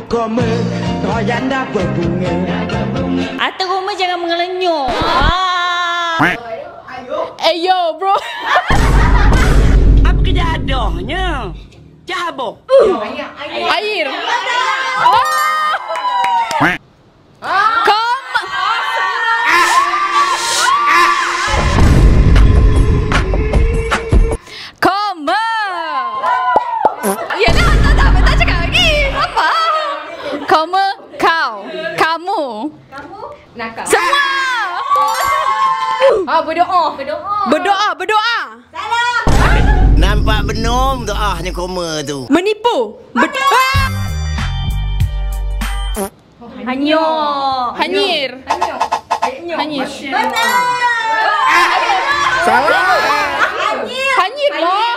koma kau janda berbunga. Atas rumah jangan mengelenyuk. Yo bro. Apa kejadiannya? Cabok. Air. Koma. Ya dah, tak cakap lagi. Apa? Koma, kau, kamu. Nakal. Semua. Berdoa. Berdoa. Nampak benom doahnya koma tu. Menipu. Hanyir. Hanyir. Hanyir lah.